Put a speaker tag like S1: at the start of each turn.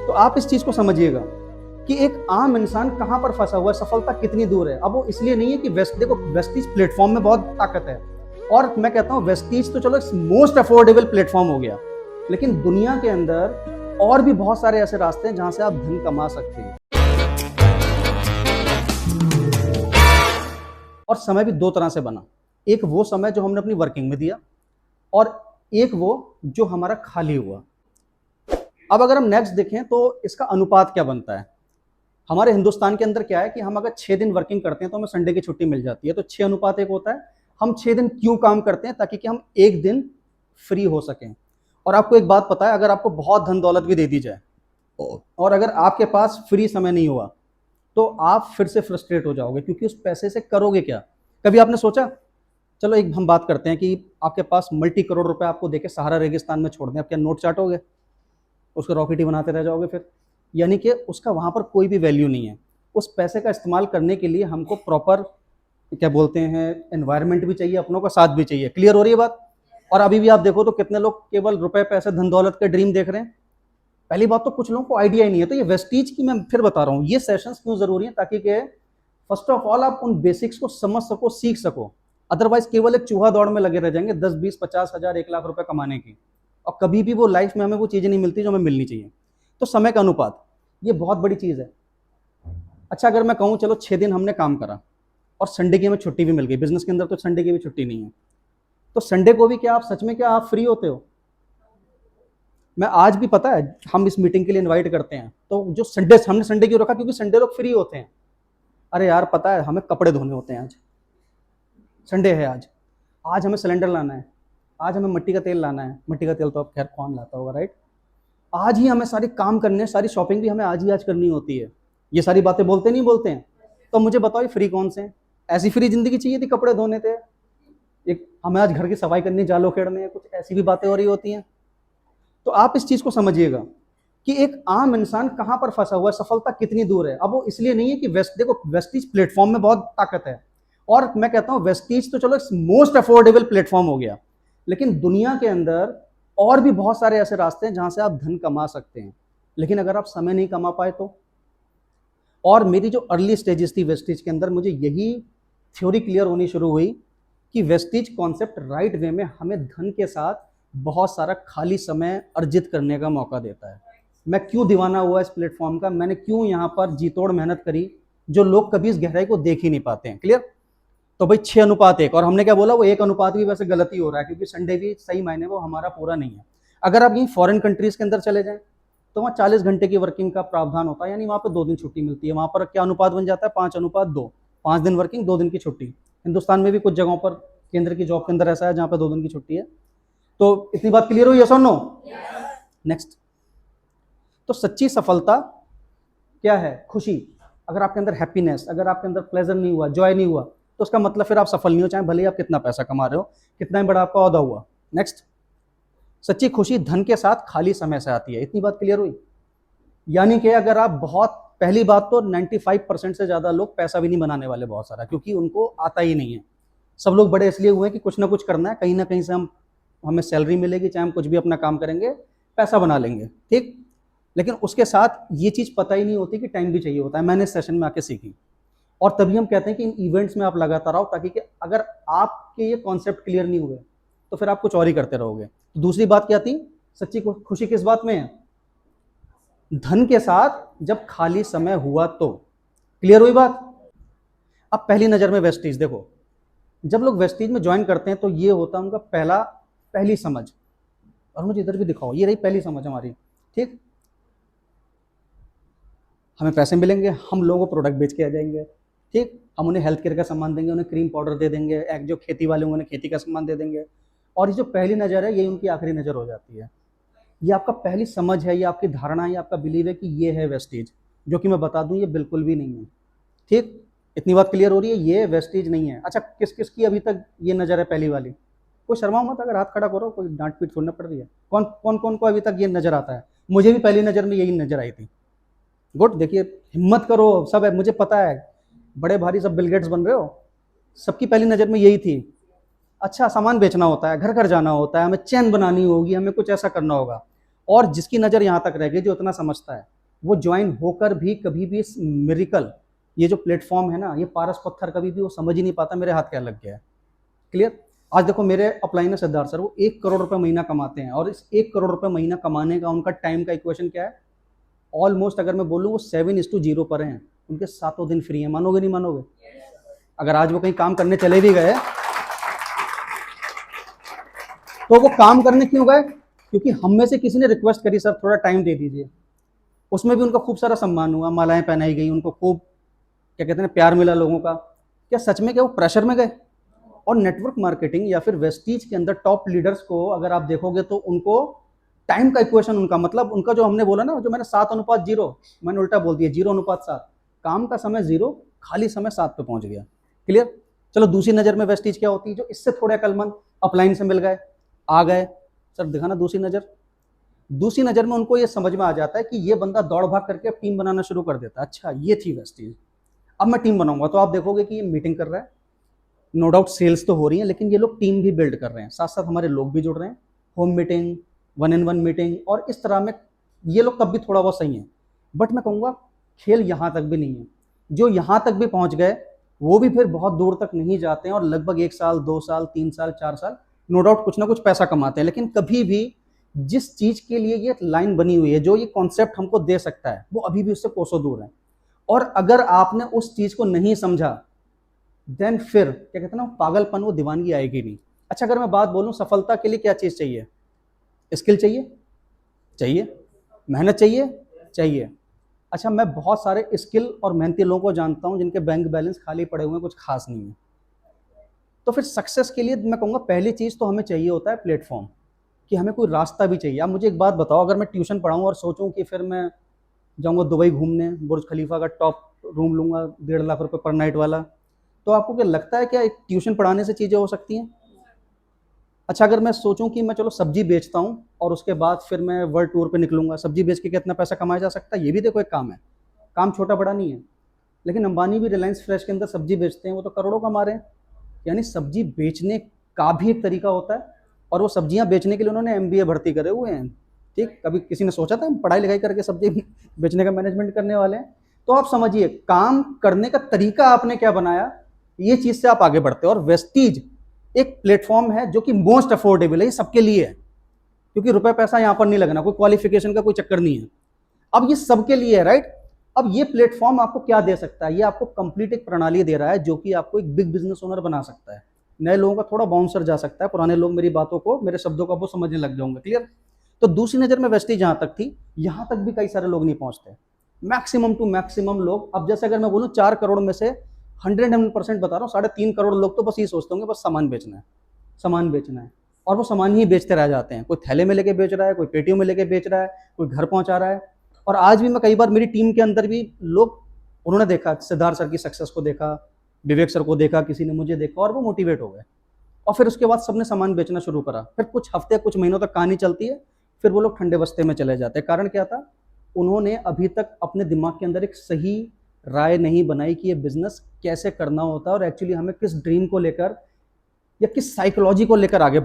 S1: तो आप इस चीज को समझिएगा कि एक आम इंसान कहां पर फंसा हुआ है, सफलता कितनी दूर है। अब वो इसलिए नहीं है कि देखो वेस्टीज प्लेटफॉर्म में बहुत ताकत है, और मैं कहता हूं वेस्टीज तो चलो मोस्ट अफोर्डेबल प्लेटफॉर्म हो गया, लेकिन दुनिया के अंदर और भी बहुत सारे ऐसे रास्ते हैं जहां से आप धन कमा सकते हैं। और समय भी दो तरह से बना, एक वो समय जो हमने अपनी वर्किंग में दिया, और एक वो जो हमारा खाली हुआ। अब अगर हम नेक्स्ट देखें तो इसका अनुपात क्या बनता है। हमारे हिंदुस्तान के अंदर क्या है कि हम अगर 6 दिन वर्किंग करते हैं तो हमें संडे की छुट्टी मिल जाती है, तो 6:1 होता है। हम 6 दिन क्यों काम करते हैं? ताकि कि हम एक दिन फ्री हो सकें। और आपको एक बात पता है, अगर आपको बहुत धन दौलत भी दे दी जाए और अगर आपके पास फ्री समय नहीं हुआ तो आप फिर से फ्रस्ट्रेट हो जाओगे, क्योंकि उस पैसे से करोगे क्या? कभी आपने सोचा, चलो एक हम बात करते हैं कि आपके पास मल्टी करोड़ रुपए आपको देके सहारा रेगिस्तान में छोड़ दें, आप क्या नोट चाटोगे? उसको रॉकेट ही बनाते रह जाओगे फिर? यानी कि उसका वहां पर कोई भी वैल्यू नहीं है। उस पैसे का इस्तेमाल करने के लिए हमको प्रॉपर क्या बोलते हैं एनवायरनमेंट भी चाहिए, अपनों का साथ भी चाहिए। क्लियर हो रही है बात? और अभी भी आप देखो तो कितने लोग केवल रुपए पैसे धन दौलत के ड्रीम देख रहे हैं। पहली बात तो कुछ लोगों को आइडिया ही नहीं है। तो ये वेस्टीज की मैं फिर बता रहा हूँ, ये सेशंस क्यों जरूरी है, ताकि के फर्स्ट ऑफ ऑल आप उन बेसिक्स को समझ सको, सीख सको। अदरवाइज केवल एक चूहा दौड़ में लगे रह जाएंगे 10, 20, 50 हजार, 1 लाख रुपए कमाने की, और कभी भी वो लाइफ में हमें वो चीजें नहीं मिलती जो हमें मिलनी चाहिए। तो समय का अनुपात ये बहुत बड़ी चीज है। अच्छा, अगर मैं कहूँ चलो 6 दिन हमने काम करा और संडे की हमें छुट्टी भी मिल गई, बिजनेस के अंदर तो संडे की भी छुट्टी नहीं है, तो संडे को भी क्या आप सच में क्या आप फ्री होते हो? मैं आज भी, पता है, हम इस मीटिंग के लिए इनवाइट करते हैं तो जो संडे हमने संडे क्यों रखा, क्योंकि संडे लोग फ्री होते हैं। अरे यार पता है हमें कपड़े धोने होते हैं, आज संडे है, आज हमें सिलेंडर लाना है, आज हमें मिट्टी का तेल लाना है। मिट्टी का तेल तो अब खैर कौन लाता होगा, राइट? आज ही हमें सारे काम करने, सारी शॉपिंग भी हमें आज ही आज करनी होती है। ये सारी बातें बोलते नहीं बोलते हैं? तो मुझे बताओ ये फ्री कौन से हैं? ऐसी फ्री जिंदगी चाहिए थी, कपड़े धोने थे, एक हमें आज घर की सफाई करनी, जालो खेड़ने हैं, कुछ ऐसी भी बातें हो रही होती हैं। तो आप इस चीज को समझिएगा कि एक आम इंसान कहां पर फंसा हुआ है, सफलता कितनी दूर है। अब वो इसलिए नहीं है कि देखो वेस्टीज प्लेटफॉर्म में बहुत ताकत है, और मैं कहता हूं वेस्टीज तो चलो मोस्ट अफोर्डेबल प्लेटफॉर्म हो गया, लेकिन दुनिया के अंदर और भी बहुत सारे ऐसे रास्ते हैं जहां से आप धन कमा सकते हैं, लेकिन अगर आप समय नहीं कमा पाए तो। और मेरी जो अर्ली स्टेजेस थी वेस्टीज के अंदर, मुझे यही थ्योरी क्लियर होनी शुरू हुई कि वेस्टीज कॉन्सेप्ट राइट वे में हमें धन के साथ बहुत सारा खाली समय अर्जित करने का मौका देता है। मैं क्यों दीवाना हुआ इस प्लेटफॉर्म का, मैंने क्यों यहाँ पर जी तोड़ मेहनत करी, जो लोग कभी इस गहराई को देख ही नहीं पाते हैं। क्लियर? तो भाई 6:1, और हमने क्या बोला, वो 1 अनुपात भी वैसे गलत ही हो रहा है, क्योंकि संडे भी सही मायने वो हमारा पूरा नहीं है। अगर आप यहीं फॉरेन कंट्रीज के अंदर चले जाएं तो वहाँ 40 घंटे की वर्किंग का प्रावधान होता है, यानी वहाँ पर 2 दिन छुट्टी मिलती है। वहाँ पर क्या अनुपात बन जाता है? 5:2, 5 दिन वर्किंग, 2 दिन की छुट्टी। हिंदुस्तान में भी कुछ जगहों पर केंद्र की जॉब के अंदर ऐसा है जहाँ पर 2 दिन की छुट्टी है। तो इतनी बात क्लियर हुई, यस और नो? नेक्स्ट, तो सच्ची सफलता क्या है? खुशी। अगर आपके अंदर हैप्पीनेस, अगर आपके अंदर प्लेजर नहीं हुआ, जॉय नहीं हुआ, तो उसका मतलब फिर आप सफल नहीं हो, चाहे भले ही आप कितना पैसा कमा रहे हो, कितना ही बड़ा आपका ओहदा हुआ। नेक्स्ट, सच्ची खुशी धन के साथ खाली समय से आती है। इतनी बात क्लियर हुई? यानी कि अगर आप बहुत, पहली बात तो 95% से ज्यादा लोग पैसा भी नहीं बनाने वाले, बहुत सारा, क्योंकि उनको आता ही नहीं है। सब लोग बड़े इसलिए हुए कि कुछ ना कुछ करना है, कहीं ना कहीं से हमें सैलरी मिलेगी, चाहे हम कुछ भी अपना काम करेंगे, पैसा बना लेंगे, ठीक। लेकिन उसके साथ ये चीज पता ही नहीं होती कि टाइम भी चाहिए होता है। मैंने इस सेशन में आके सीखी, और तभी हम कहते हैं कि इन इवेंट्स में आप लगातार आओ, ताकि कि अगर आपके ये कॉन्सेप्ट क्लियर नहीं हुए तो फिर आप कुछ और ही करते रहोगे। तो दूसरी बात क्या थी? सच्ची खुशी किस बात में है? धन के साथ जब खाली समय हुआ तो। क्लियर हुई बात? अब पहली नजर में वेस्टीज देखो, जब लोग वेस्टीज में ज्वाइन करते हैं तो ये होता है उनका पहली समझ। और मुझे इधर भी दिखाओ, ये रही पहली समझ हमारी, ठीक। हमें पैसे मिलेंगे, हम लोगों को प्रोडक्ट बेच के आ जाएंगे, ठीक। हम उन्हें हेल्थ केयर का सामान देंगे, उन्हें क्रीम पाउडर दे देंगे, एक जो खेती वाले होंगे उन्हें खेती का सामान दे देंगे। और ये जो पहली नज़र है, ये उनकी आखिरी नज़र हो जाती है। ये आपका पहली समझ है, ये आपकी धारणा है, आपका बिलीव है कि ये है वेस्टीज, जो कि मैं बता दूं ये बिल्कुल भी नहीं है, ठीक। इतनी बात क्लियर हो रही है? ये वेस्टीज नहीं है। अच्छा, किस किस की अभी तक ये नज़र है पहली वाली? कोई शर्माओ मत, अगर हाथ खड़ा करो, कोई डांट पीट छोड़ना पड़ रही है। कौन कौन कौन को अभी तक ये नज़र आता है? मुझे भी पहली नज़र में यही नज़र आई थी। गुड, देखिए हिम्मत करो, सब है, मुझे पता है बड़े भारी सब बिल गेट्स बन रहे हो, सबकी पहली नज़र में यही थी। अच्छा, सामान बेचना होता है, घर घर जाना होता है, हमें चैन बनानी होगी, हमें कुछ ऐसा करना होगा। और जिसकी नज़र यहाँ तक रह गई, जो इतना समझता है, वो ज्वाइन होकर भी कभी भी इस मिरेकल, ये जो प्लेटफॉर्म है ना, ये पारस पत्थर, कभी भी वो समझ ही नहीं पाता मेरे हाथ क्या लग गया है। क्लियर? आज देखो मेरे अपलाइन है सिद्धार्थ सर, वो 1 करोड़ रुपए महीना कमाते हैं, और इस 1 करोड़ रुपए महीना कमाने का उनका टाइम का इक्वेशन क्या है? ऑलमोस्ट अगर मैं बोलूँ वो 7:0 पर हैं, उनके 7 दिन फ्री हैं। मानोगे नहीं मानोगे? अगर आज वो कहीं काम करने चले भी गए तो वो काम करने क्यों गए? क्योंकि हम में से किसी ने रिक्वेस्ट करी, सर थोड़ा टाइम दे दीजिए। उसमें भी उनका खूब सारा सम्मान हुआ, मालाएं पहनाई गई, उनको खूब क्या कहते हैं प्यार मिला लोगों का। क्या सच में क्या वो प्रेशर में गए? और नेटवर्क मार्केटिंग या फिर वेस्टीज के अंदर टॉप लीडर्स को अगर आप देखोगे तो उनको टाइम का इक्वेशन, उनका मतलब उनका जो हमने बोला ना, जो मैंने 7:0, मैंने उल्टा बोल दिया 0:7, काम का समय 0, खाली समय 7 पे पहुंच गया। क्लियर? चलो दूसरी नज़र में वेस्टीज क्या होती है, जो इससे थोड़े अकलमंद अपलाइन से मिल गए, आ गए, सर दिखाना दूसरी नज़र। दूसरी नज़र में उनको ये समझ में आ जाता है कि ये बंदा दौड़ भाग करके अब टीम बनाना शुरू कर देता है। अच्छा ये थी वेस्टीज, अब मैं टीम बनाऊंगा। तो आप देखोगे कि ये मीटिंग कर रहा है, नो डाउट सेल्स तो हो रही है, लेकिन ये लोग टीम भी बिल्ड कर रहे हैं, साथ साथ हमारे लोग भी जुड़ रहे हैं, होम मीटिंग, 1-on-1 मीटिंग, और इस तरह में ये लोग तब भी थोड़ा बहुत सही है। बट मैं कहूँगा खेल यहाँ तक भी नहीं है। जो यहाँ तक भी पहुँच गए वो भी फिर बहुत दूर तक नहीं जाते हैं, और लगभग 1 साल 2 साल 3 साल 4 साल नो डाउट कुछ ना कुछ पैसा कमाते हैं, लेकिन कभी भी जिस चीज़ के लिए ये लाइन बनी हुई है, जो ये कॉन्सेप्ट हमको दे सकता है, वो अभी भी उससे कोसों दूर है। और अगर आपने उस चीज़ को नहीं समझा, देन फिर क्या कहते हैं ना, पागलपन, वो दीवानगी आएगी नहीं। अच्छा अगर मैं बात बोलूँ सफलता के लिए क्या चीज़ चाहिए? स्किल चाहिए, चाहिए, मेहनत चाहिए, चाहिए। अच्छा मैं बहुत सारे स्किल और मेहनती लोगों को जानता हूँ जिनके बैंक बैलेंस खाली पड़े हुए हैं, कुछ खास नहीं है। तो फिर सक्सेस के लिए मैं कहूँगा पहली चीज़ तो हमें चाहिए होता है प्लेटफॉर्म, कि हमें कोई रास्ता भी चाहिए। अब मुझे एक बात बताओ, अगर मैं ट्यूशन पढ़ाऊँ और सोचूं कि फिर मैं जाऊँगा दुबई घूमने, बुर्ज खलीफा का टॉप रूम लूँगा 1.5 लाख रुपए पर नाइट वाला, तो आपको क्या लगता है क्या एक ट्यूशन पढ़ाने से चीज़ें हो सकती हैं? अच्छा अगर मैं सोचूं कि मैं चलो सब्जी बेचता हूं और उसके बाद फिर मैं वर्ल्ड टूर पे निकलूंगा, सब्जी बेच के कितना पैसा कमाया जा सकता है? ये भी देखो एक काम है, काम छोटा बड़ा नहीं है। लेकिन अंबानी भी रिलायंस फ्रेश के अंदर सब्जी बेचते हैं, वो तो करोड़ों कमा रहे हैं। यानी सब्जी बेचने का भी एक तरीका होता है, और वो सब्जियां बेचने के लिए उन्होंने MBA भर्ती करे हुए हैं। ठीक, कभी किसी ने सोचा था हम पढ़ाई लिखाई करके सब्जी बेचने का मैनेजमेंट करने वाले हैं? तो आप समझिए काम करने का तरीका आपने क्या बनाया, ये चीज़ से आप आगे बढ़ते हो। और वेस्टीज एक प्लेटफॉर्म है जो कि मोस्ट अफोर्डेबल है, ये सबके लिए है, क्योंकि रुपए पैसा यहाँ पर नहीं लगना, कोई क्वालिफिकेशन का कोई चक्कर नहीं है। अब ये सबके लिए है, राइट? अब ये प्लेटफॉर्म आपको क्या दे सकता है? ये आपको कंप्लीट एक प्रणाली दे रहा है जो कि आपको एक बिग बिजनेस ओनर बना सकता है। नए लोगों का थोड़ा बाउंसर जा सकता है, पुराने लोग मेरी बातों को, मेरे शब्दों को वो समझने लग जाऊंगा। क्लियर? तो दूसरी नज़र में वेस्टीज जहाँ तक थी, यहाँ तक भी कई सारे लोग नहीं पहुँचते, मैक्सिमम टू मैक्सिमम लोग। अब जैसे अगर मैं बोलूँ 4 करोड़ में से 100% बता रहा हूँ, 3.5 करोड़ लोग तो बस ये सोचते होंगे बस सामान बेचना है, सामान बेचना है, और वो सामान ही बेचते रह जाते हैं। कोई थैले में लेके बेच रहा है, कोई पेटियों में लेके बेच रहा है, कोई घर पहुंचा रहा है। और आज भी मैं कई बार मेरी टीम के अंदर भी लोग, उन्होंने देखा सिद्धार्थ सर की सक्सेस को, देखा विवेक सर को, देखा किसी ने मुझे देखा, और वो मोटिवेट हो गए, और फिर उसके बाद सबने सामान बेचना शुरू करा। फिर कुछ हफ्ते कुछ महीनों तक कहानी चलती है, फिर वो लोग ठंडे बस्ते में चले जाते हैं। कारण क्या था? उन्होंने अभी तक अपने दिमाग के अंदर एक सही राय नहीं बनाई कि ये बिजनेस कैसे करना होता है, और एक्चुअली हमें किस ड्रीम को लेकर या किस साइकोलॉजी को लेकर आगे बढ़ना